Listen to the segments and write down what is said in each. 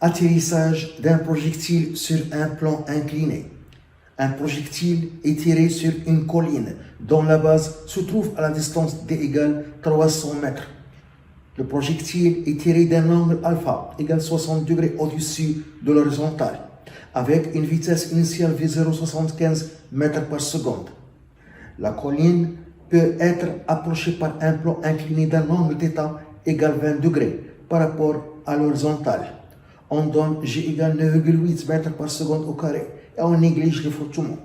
Atterrissage d'un projectile sur un plan incliné. Un projectile est tiré sur une colline dont la base se trouve à la distance d égale 300 mètres. Le projectile est tiré d'un angle alpha égale 60 degrés au-dessus de l'horizontale, avec une vitesse initiale de 0,75 mètres par seconde. La colline peut être approchée par un plan incliné d'un angle θ égale 20 degrés par rapport à l'horizontale. On donne G égale 9,8 mètres par seconde au carré et on néglige le frottement.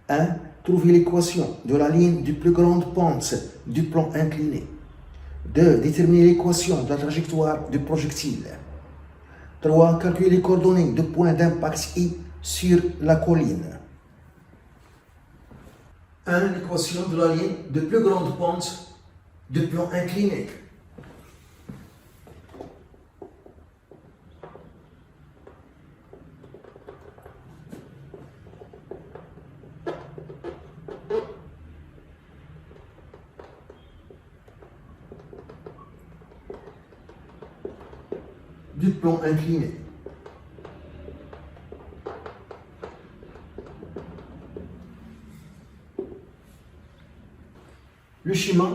1. Trouver l'équation de la ligne de plus grande pente du plan incliné. 2. Déterminer l'équation de la trajectoire du projectile. 3. Calculer les coordonnées de point d'impact I sur la colline. 1. L'équation de la ligne de plus grande pente du plan incliné. Du plan incliné. Le schéma,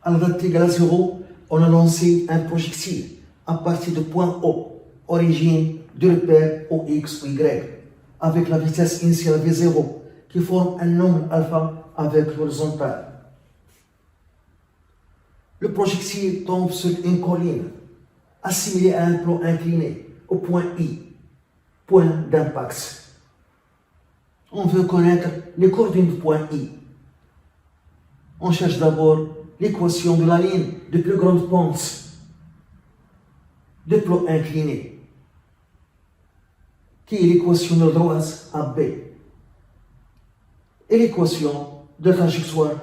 à la date égale à 0, on a lancé un projectile à partir de point O, origine de repère OX ou Y, avec la vitesse initiale V0 qui forme un angle alpha avec l'horizontale. Le projectile tombe sur une colline assimilée à un plan incliné au point I, point d'impact. On veut connaître les coordonnées du point I. On cherche d'abord l'équation de la ligne de plus grande pente de plan incliné, qui est l'équation de droite AB, et l'équation de trajectoire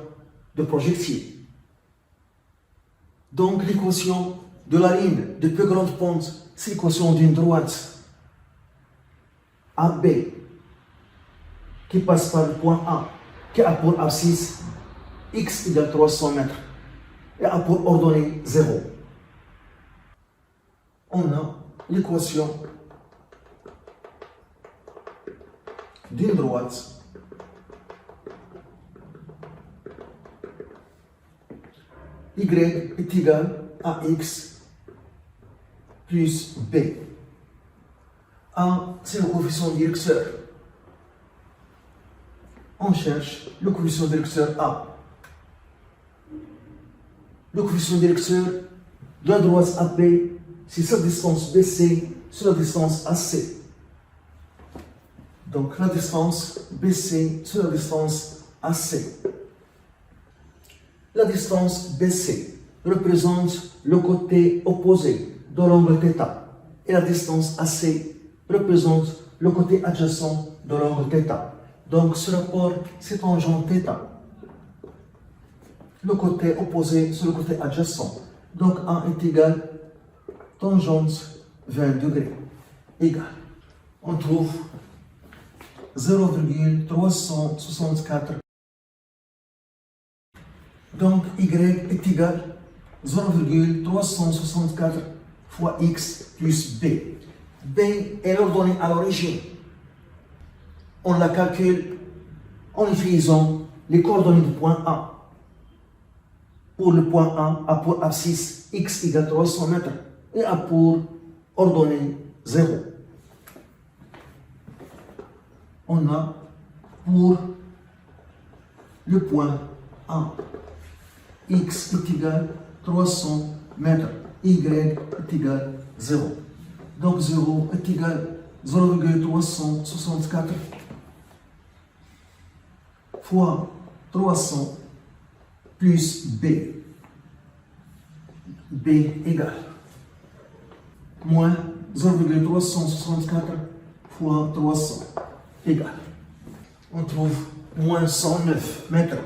de projectile. Donc l'équation de la ligne de plus grande pente, c'est l'équation d'une droite AB qui passe par le point A, qui a pour abscisse x égale 300 mètres et a pour ordonnée 0. On a l'équation d'une droite y est égal à x plus b. A, c'est le coefficient directeur. On cherche le coefficient directeur A. Le coefficient directeur de la droite AB, c'est sa distance BC sur la distance AC. Donc la distance BC sur la distance AC. La distance BC représente le côté opposé de l'angle θ et la distance AC représente le côté adjacent de l'angle θ. Donc ce rapport, c'est tangente θ. Le côté opposé sur le côté adjacent. Donc A est égal tangente 20 degrés égal. On trouve 0,364. Donc Y est égal 0,364 fois X plus B. B est l'ordonnée à l'origine. On la calcule en utilisant les coordonnées du point A. Pour le point A, a pour abscisse x égale 300 mètres et a pour ordonnée 0. On a pour le point A, x est égal 300 mètres, y est égal 0. Donc 0 est égal 0,364 fois 300 plus B. B égale moins 0,364 fois 300 égale. On trouve moins 109 mètres.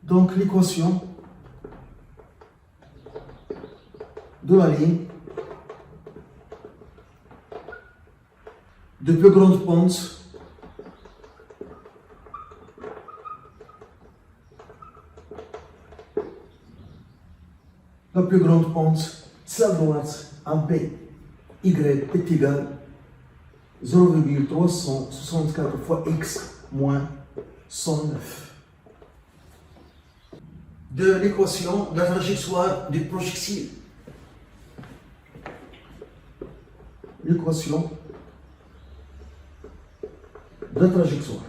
Donc l'équation de la ligne de plus grande pente la plus grande pente, c'est à droite, AB. Y est égal à 0,364 fois x moins 109. De l'équation de la trajectoire du projectile. L'équation de la trajectoire.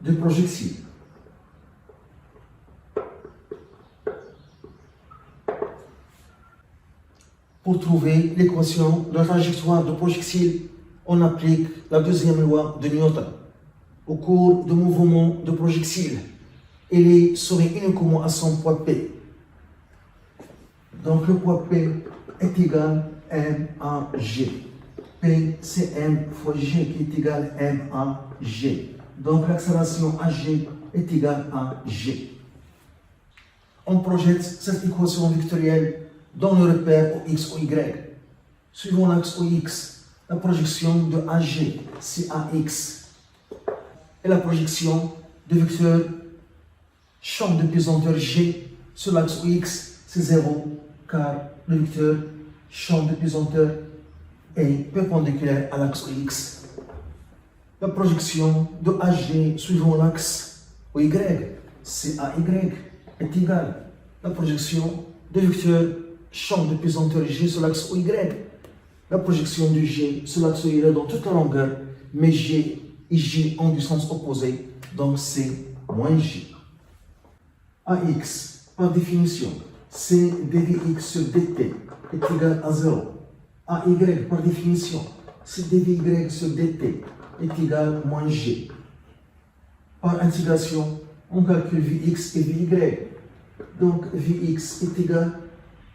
Du projectile. Pour trouver l'équation de la trajectoire de projectile, on applique la deuxième loi de Newton. Au cours du mouvement de projectile, il est soumis uniquement à son poids P. Donc le poids P est égal à M à G. P, c'est M fois G qui est égal à M à G. Donc l'accélération AG est égale à G. On projette cette équation vectorielle dans le repère OX ou Y. Suivant l'axe OX, la projection de AG, c'est AX. Et la projection du vecteur champ de pesanteur G sur l'axe OX, c'est 0, car le vecteur champ de pesanteur est perpendiculaire à l'axe OX. La projection de AG suivant l'axe OY, c'est AY, est égale à la projection du vecteur champ de pesanteur G sur l'axe OY. La projection de G sur l'axe OY dans toute la longueur, mais G et G ont du sens opposé, donc c'est moins G. AX, par définition, c'est dvx sur dt est égal à 0. AY, par définition, c'est dvy sur dt est égal à moins G. Par intégration, on calcule Vx et Vy. Donc Vx est égal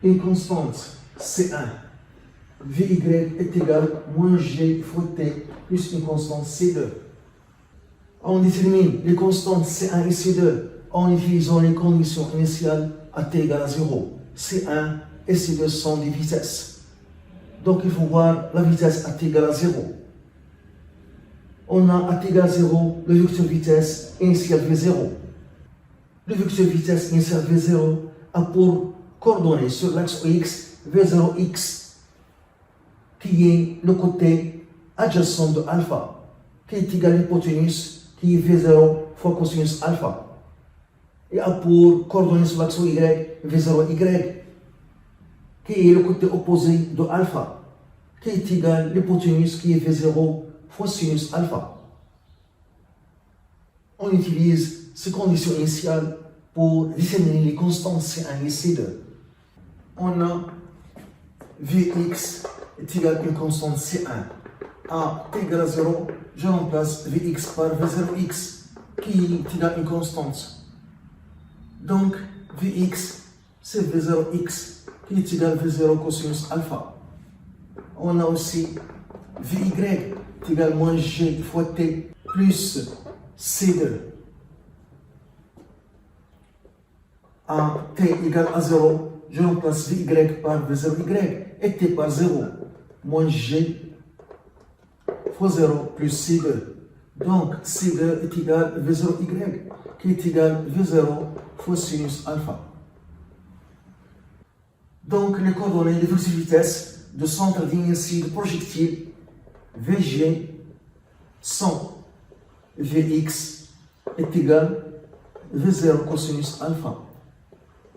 à une constante C1. Vy est égal à moins G fois T plus une constante C2. On détermine les constantes C1 et C2 en utilisant les conditions initiales à T égale à 0. C1 et C2 sont des vitesses. Donc il faut voir la vitesse à T égale à 0. On a à T égale à 0 le vecteur vitesse initial V0. Le vecteur vitesse initial V0 a pour coordonnée sur l'axe OX V0x, qui est le côté adjacent de alpha, qui est égal à l'hypoténuse, qui est V0 fois cosinus alpha. Et a pour coordonnée sur l'axe Y V0y, qui est le côté opposé de alpha, qui est égal à l'hypoténuse, qui est V0 fois sinus alpha. On utilise ces conditions initiales pour déterminer les constantes C1 et C2. On a Vx est égal à une constante C1. À t égale à 0, je remplace Vx par V0x, qui est égal à une constante. Donc, Vx, c'est V0x, qui est égal à V0 cosinus alpha. On a aussi Vy est égal à moins G fois T plus C2. À T égale à 0, je remplace Vy par V0y et T par 0. Moins G fois 0 plus C2. Donc C2 est égal à V0y, qui est égal à V0 fois sinus alpha. Donc les coordonnées des vitesses de centre d'inertie de projectile VG sont Vx est égal à V0 cosinus alpha.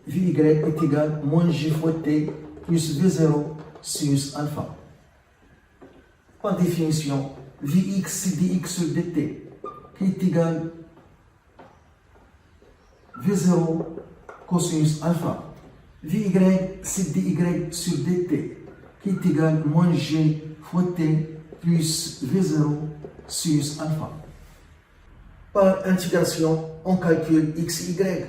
Vy est égal à moins G fois T plus V0 sinus alpha. Par définition, Vx c'est dx sur dt, qui est égal à V0 cosinus alpha. Vy c'est dy sur dt, qui est égal à moins G fois T plus V0 sinus alpha. Par intégration, on calcule x et y.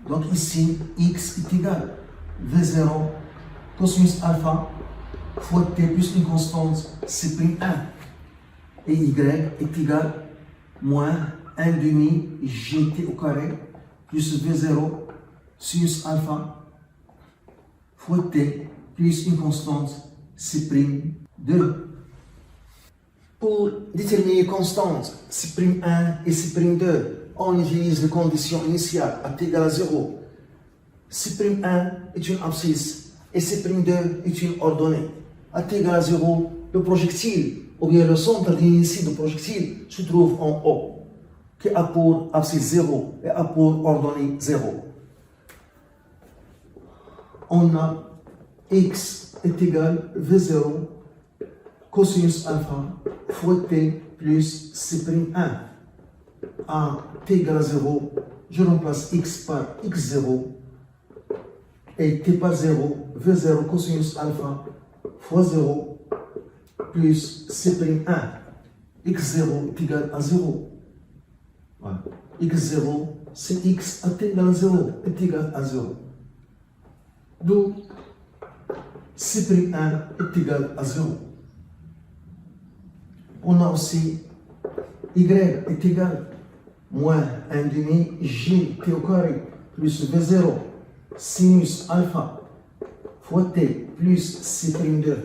Donc ici, x est égal à V0 cosinus alpha fois T plus une constante C'1. Et y est égal à moins 1 demi gt au carré plus V0 sinus alpha fois T plus une constante C'2. Pour déterminer les constantes C'1 et C'2, on utilise les conditions initiales à t égale à 0. C'1 est une abscisse et C'2 est une ordonnée. À t égale à 0, le projectile, ou bien le centre d'inertie du projectile, se trouve en haut, qui a pour abscisse 0 et a pour ordonnée 0. On a x est égal à V0 cosinus alpha fois t plus C'1. À t égale à 0, je remplace x par x0 et t par 0, V0 cosinus alpha fois 0 plus C'1. x0 est égal à 0. Voilà. x0, c'est x à t égale à 0 est égal à 0. Donc, C'1 est égal à 0. On a aussi y est égal à moins 1 demi j t au carré plus v0 sinus alpha fois t plus C'2.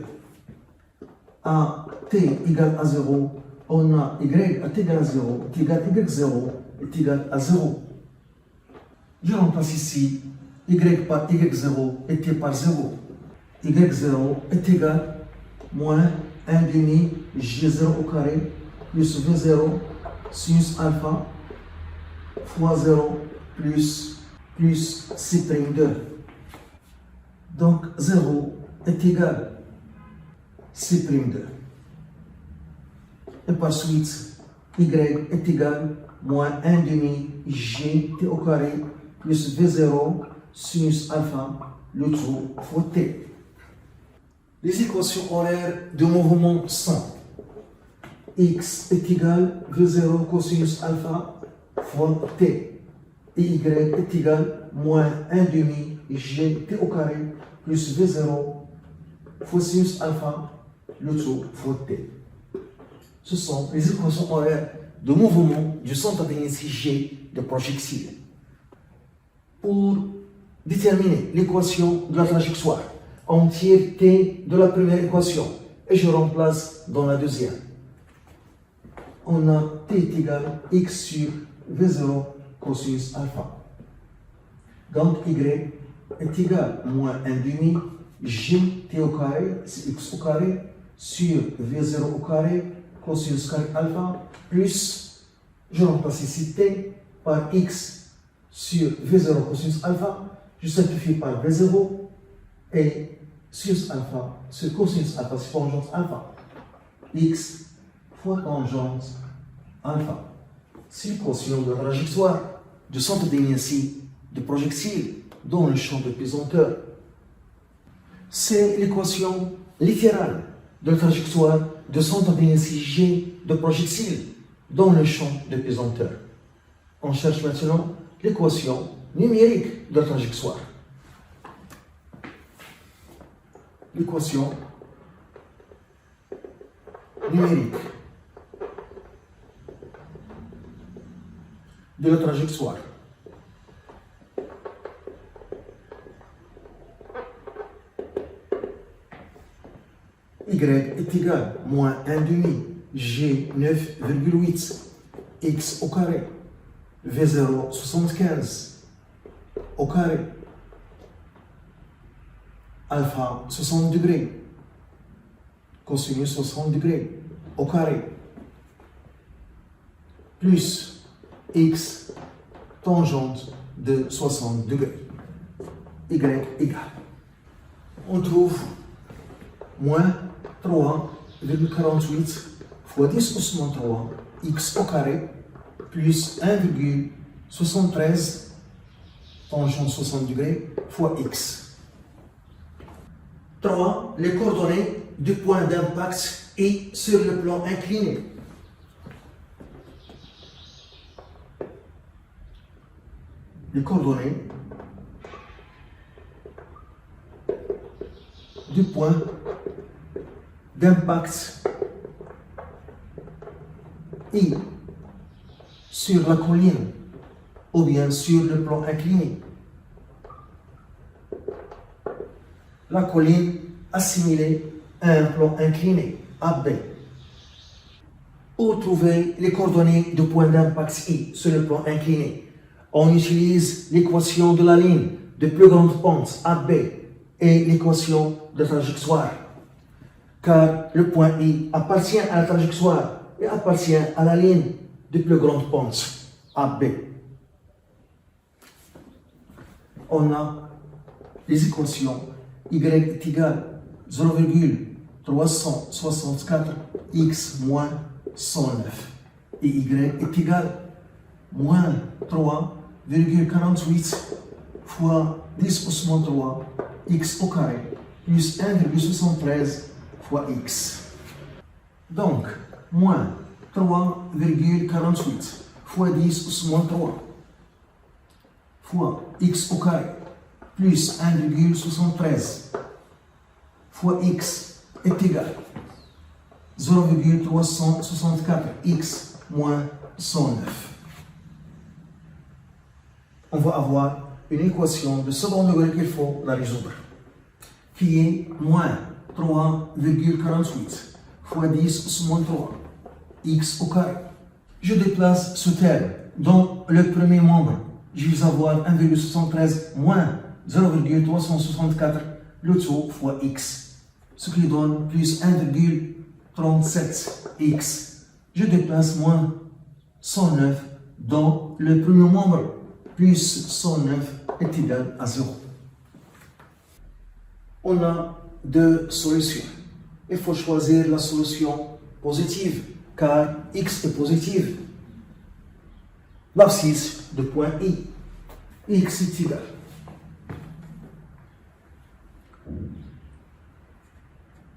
À t égale à 0, on a y à t égale à 0 est égal à y0 est égal à 0. Je remplace ici y par y0 et t par 0. y0 est égal à moins 1 demi g0 au carré plus v0 sinus alpha fois 0 plus C'2. Donc 0 est égal à C'2. Et par suite, y est égal à moins 1 demi g t au carré plus v0 sinus alpha le tout fois t. Les équations horaires de mouvement sont x est égal à v0 cosinus alpha fois t et y est égal à moins 1 demi g t au carré plus v0 fois sinus alpha le tout fois t. Ce sont les équations horaires de mouvement du centre d'inertie G de projectile. Pour déterminer l'équation de la trajectoire, on tire t de la première équation et je remplace dans la deuxième. On a t est égal à x sur v0 cosinus alpha. Donc y est égal à moins 1 demi g t au carré, c'est x au carré, sur v0 au carré cosinus carré alpha, plus, je remplace ici t par x sur v0 cosinus alpha, je simplifie par v0 et sinus alpha sur cosinus alpha, c'est tangente alpha. X fois tangente alpha. C'est l'équation de la trajectoire du centre d'inertie du projectile dans le champ de pesanteur. C'est l'équation littérale de la trajectoire du centre d'inertie G de projectile dans le champ de pesanteur. On cherche maintenant l'équation numérique de la trajectoire. L'équation numérique de la trajectoire. Y est égal à moins 1 demi G 9,8 x au carré V0 75 au carré alpha 60 degrés cosinus 60 degrés au carré plus x tangente de 60 degrés y égale. On trouve moins 3,48 fois 10 ossements 3 x au carré plus 1,73 tangente 60 degrés fois x. 3. Les coordonnées du point d'impact et sur le plan incliné. Les coordonnées du point d'impact et sur la colline ou bien sur le plan incliné. La colline assimilée à un plan incliné, AB. Pour trouver les coordonnées du point d'impact I sur le plan incliné, on utilise l'équation de la ligne de plus grande pente AB et l'équation de trajectoire. Car le point I appartient à la trajectoire et appartient à la ligne de plus grande pente AB. On a les équations y est égal 0,364x moins 109 et y est égal moins 3,48 fois 10 au moins 3 x au carré plus 1,73 fois x. Donc, moins 3,48 fois 10 au moins 3 fois x au carré plus 1,73 fois x est égal 0,364x moins 109. On va avoir une équation de second degré qu'il faut la résoudre, qui est moins 3,48 fois 10 moins 3 x au carré. Je déplace ce terme dans le premier membre. Je vais avoir 1,73 moins 0,364 le tout fois x, ce qui donne plus 1,37x. Je déplace moins 109 dans le premier membre, plus 109 est égal à 0. On a deux solutions. Il faut choisir la solution positive, car x est positive. L'abscisse de point I, x est égal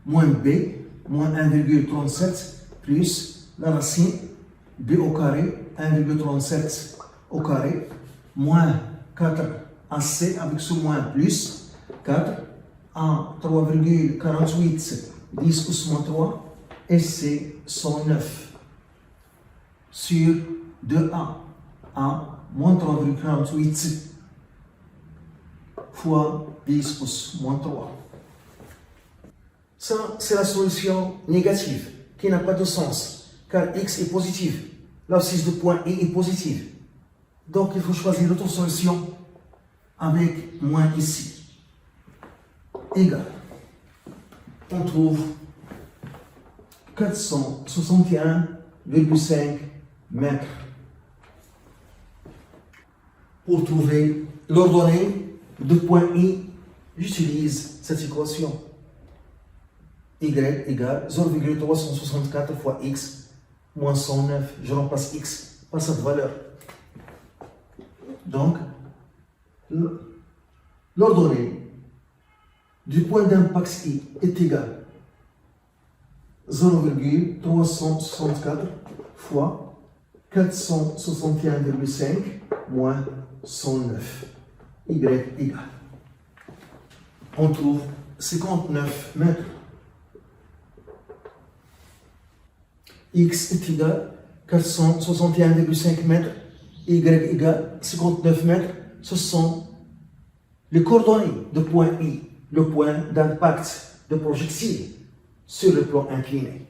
moins b, moins 1,37 plus la racine b au carré, 1,37 au carré, moins 4ac avec ce moins plus 4 à 3,48 10 moins 3 et c'est 109 sur 2a à moins 3,48 fois 10 moins 3. Ça, c'est la solution négative, qui n'a pas de sens, car x est positif. L'abscisse de point I est positive. Donc, il faut choisir l'autre solution avec moins ici. Égal. On trouve 461,5 mètres. Pour trouver l'ordonnée de point I, j'utilise cette équation. Y égale 0,364 fois x moins 109. Je remplace x par cette valeur. Donc, l'ordonnée du point d'impact I est égale 0,364 fois 461,5 moins 109. Y égale. On trouve 59 mètres. X est égal 461,5 mètres. Y égale 59 mètres. Ce sont les coordonnées de point I, le point d'impact de projectile sur le plan incliné.